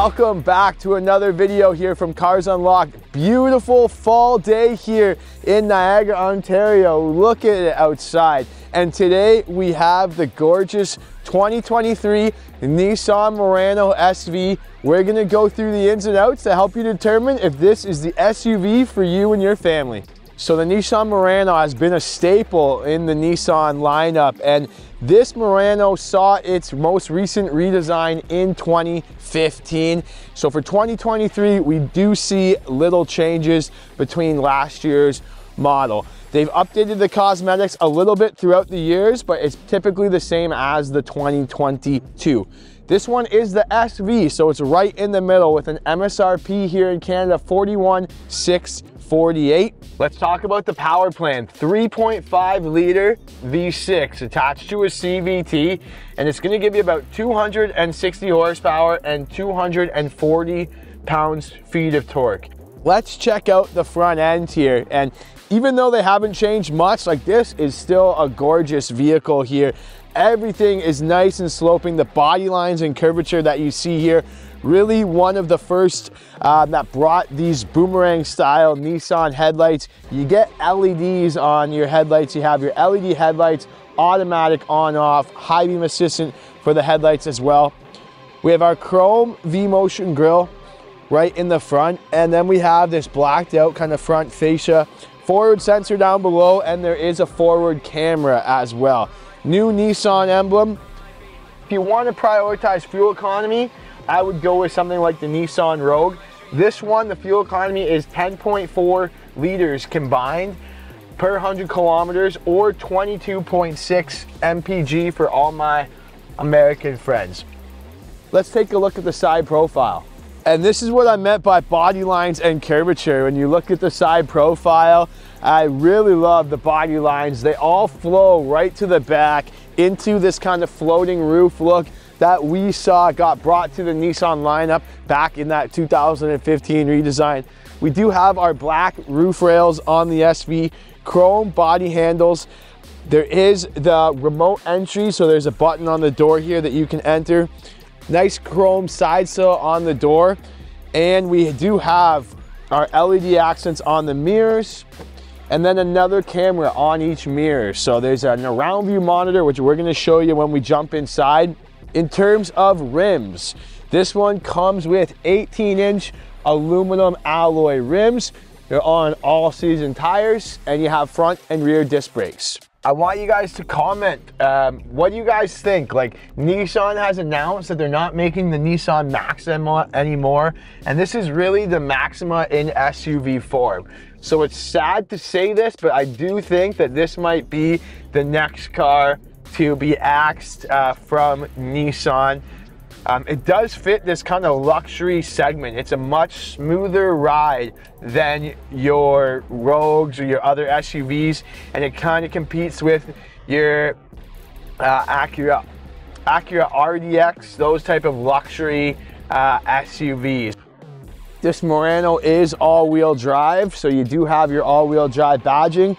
Welcome back to another video here from Cars Unlocked. Beautiful fall day here in Niagara, Ontario. Look at it outside. And today we have the gorgeous 2023 Nissan Murano SV. We're gonna go through the ins and outs to help you determine if this is the SUV for you and your family. So the Nissan Murano has been a staple in the Nissan lineup, and this Murano saw its most recent redesign in 2015. So for 2023, we do see little changes between last year's model. They've updated the cosmetics a little bit throughout the years, but it's typically the same as the 2022. This one is the SV, so it's right in the middle with an MSRP here in Canada, $41,648. Let's talk about the power plant. 3.5 liter V6 attached to a CVT, and it's gonna give you about 260 horsepower and 240 pounds-feet of torque. Let's check out the front end here, and even though they haven't changed much, like this is still a gorgeous vehicle here. Everything is nice and sloping. The body lines and curvature that you see here, really one of the first that brought these boomerang style Nissan headlights. You get LEDs on your headlights. You have your LED headlights, automatic on off, high beam assistant for the headlights as well. We have our chrome V-motion grille right in the front, and then we have this blacked out kind of front fascia, forward sensor down below, and there is a forward camera as well. New Nissan emblem. If you want to prioritize fuel economy, I would go with something like the Nissan Rogue. This one, the fuel economy is 10.4 liters combined per 100 kilometers, or 22.6 mpg for all my American friends. Let's take a look at the side profile. And this is what I meant by body lines and curvature. When you look at the side profile, I really love the body lines. They all flow right to the back into this kind of floating roof look that we saw got brought to the Nissan lineup back in that 2015 redesign. We do have our black roof rails on the SV, chrome body handles. There is the remote entry, so there's a button on the door here that you can enter. Nice chrome side sill on the door, and we do have our LED accents on the mirrors, and then another camera on each mirror. So there's an around view monitor, which we're going to show you when we jump inside. In terms of rims, this one comes with 18-inch aluminum alloy rims. They're on all season tires, and you have front and rear disc brakes. I want you guys to comment, what do you guys think? Like, Nissan has announced that they're not making the Nissan Maxima anymore, and this is really the Maxima in SUV form. So it's sad to say this, but I do think that this might be the next car to be axed from Nissan. It does fit this kind of luxury segment. It's a much smoother ride than your Rogues or your other SUVs, and it kind of competes with your Acura RDX, those type of luxury SUVs. This Murano is all-wheel drive, so you do have your all-wheel drive badging.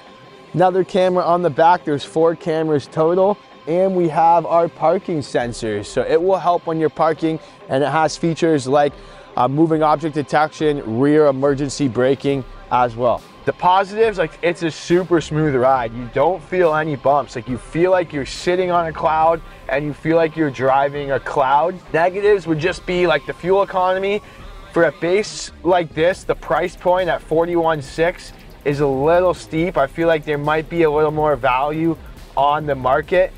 Another camera on the back. There's 4 cameras total. And we have our parking sensors, so it will help when you're parking, and it has features like moving object detection, rear emergency braking as well. The positives, like, it's a super smooth ride. You don't feel any bumps. Like, you feel like you're sitting on a cloud and you feel like you're driving a cloud. Negatives would just be like the fuel economy. For a base like this, the price point at $41,600 is a little steep. I feel like there might be a little more value on the market.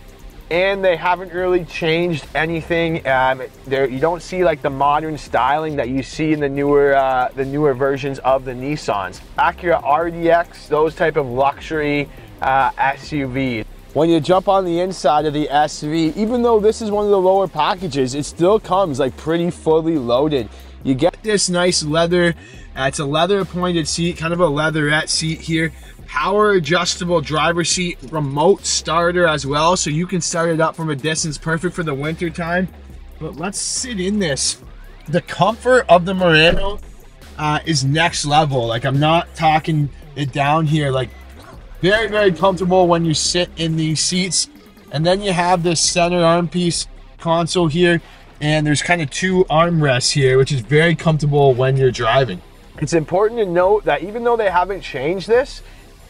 And they haven't really changed anything. You don't see like the modern styling that you see in the newer versions of the Nissans. Acura RDX, those type of luxury SUVs. When you jump on the inside of the SV, even though this is one of the lower packages, it still comes like pretty fully loaded. You get this nice leather, it's a leather appointed seat, kind of a leatherette seat here. Power adjustable driver seat, remote starter as well, so you can start it up from a distance, perfect for the winter time. But let's sit in this. The comfort of the Murano is next level. Like, I'm not talking it down here. Like, very, very comfortable when you sit in these seats. And then you have this center arm piece console here. And there's kind of two armrests here, which is very comfortable when you're driving. It's important to note that even though they haven't changed this,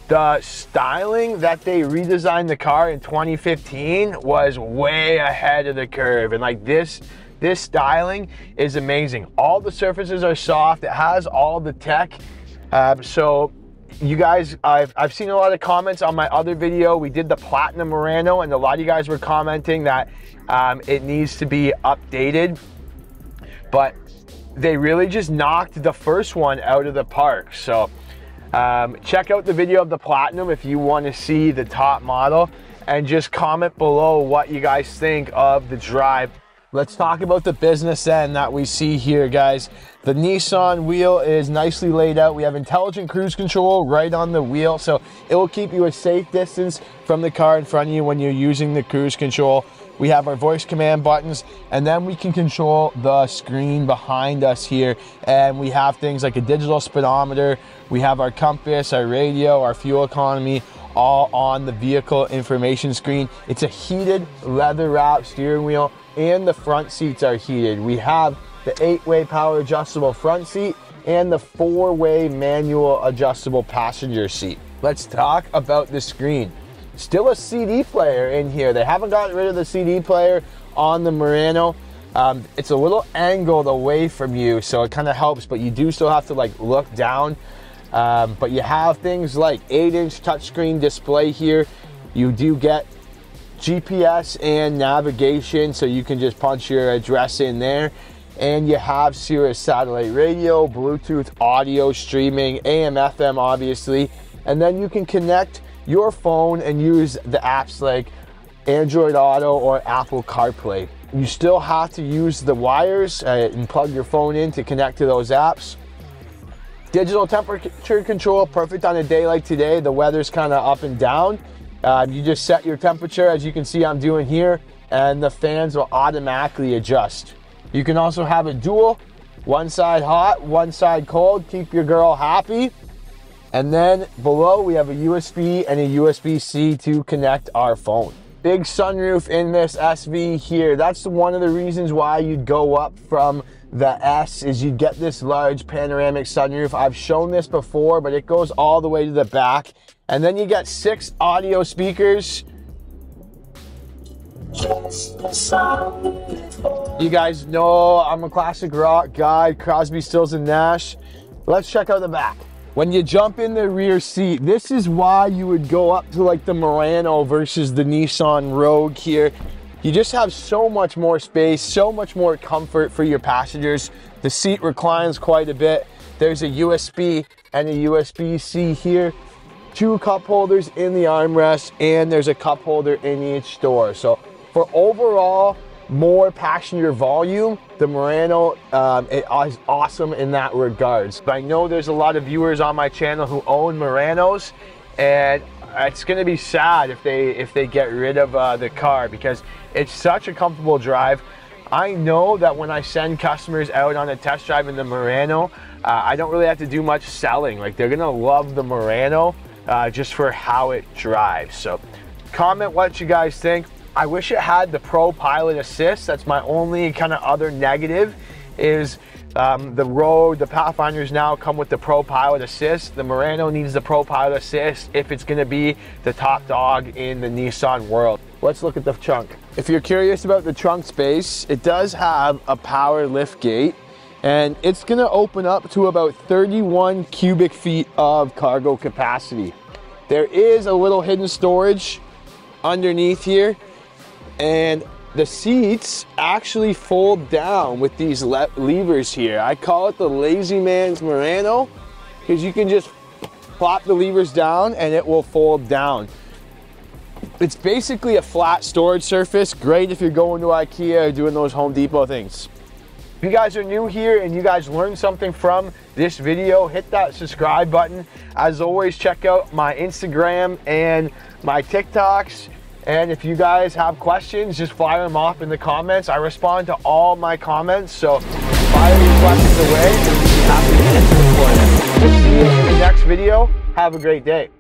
the styling that they redesigned the car in 2015 was way ahead of the curve. And like this styling is amazing. All the surfaces are soft. It has all the tech. So you guys, I've seen a lot of comments on my other video. We did the Platinum Murano, and a lot of you guys were commenting that it needs to be updated. But they really just knocked the first one out of the park. So check out the video of the Platinum if you want to see the top model, and just comment below what you guys think of the drive. Let's talk about the business end that we see here, guys. The Nissan wheel is nicely laid out. We have intelligent cruise control right on the wheel, so it will keep you a safe distance from the car in front of you when you're using the cruise control. We have our voice command buttons, and then we can control the screen behind us here. And we have things like a digital speedometer. We have our compass, our radio, our fuel economy, all on the vehicle information screen. It's a heated leather wrap steering wheel, and the front seats are heated. We have the 8-way power adjustable front seat and the 4-way manual adjustable passenger seat. Let's talk about the screen. Still a CD player in here. They haven't gotten rid of the CD player on the Murano. It's a little angled away from you, so it kind of helps, but you do still have to like look down. But you have things like 8-inch touchscreen display here. You do get GPS and navigation, so you can just punch your address in there. And you have Sirius satellite radio, Bluetooth audio streaming, AM, FM obviously. And then you can connect your phone and use the apps like Android Auto or Apple CarPlay. You still have to use the wires and plug your phone in to connect to those apps. Digital temperature control, perfect on a day like today. The weather's kind of up and down. You just set your temperature, as you can see I'm doing here, and the fans will automatically adjust. You can also have a dual, one side hot, one side cold, keep your girl happy. And then below we have a USB and a USB-C to connect our phone. Big sunroof in this SV here. That's one of the reasons why you'd go up from the S, is you'd get this large panoramic sunroof. I've shown this before, but it goes all the way to the back. And then you get 6 audio speakers. You guys know I'm a classic rock guy, Crosby, Stills and Nash. Let's check out the back. When you jump in the rear seat, this is why you would go up to like the Murano versus the Nissan Rogue here. You just have so much more space, so much more comfort for your passengers. The seat reclines quite a bit. There's a USB and a USB-C here. 2 cup holders in the armrest, and there's a cup holder in each door. So for overall more passenger volume, the Murano it is awesome in that regards. But I know there's a lot of viewers on my channel who own Muranos, and it's going to be sad if they get rid of the car, because it's such a comfortable drive. I know that when I send customers out on a test drive in the Murano, I don't really have to do much selling. Like, they're gonna love the Murano just for how it drives. So comment what you guys think. I wish it had the Pro Pilot Assist. That's my only kind of other negative, is the Rogue, the Pathfinders now come with the Pro Pilot Assist. The Murano needs the Pro Pilot Assist if it's gonna be the top dog in the Nissan world. Let's look at the trunk. If you're curious about the trunk space, it does have a power lift gate, and it's gonna open up to about 31 cubic feet of cargo capacity. There is a little hidden storage underneath here, and the seats actually fold down with these levers here. I call it the lazy man's Murano, because you can just plop the levers down and it will fold down. It's basically a flat storage surface, great if you're going to IKEA or doing those Home Depot things. If you guys are new here and you guys learned something from this video, hit that subscribe button. As always, check out my Instagram and my TikToks. And if you guys have questions, just fire them off in the comments. I respond to all my comments, so fire your questions away and we'll be happy to answer them for you. We'll see you in the next video. Have a great day.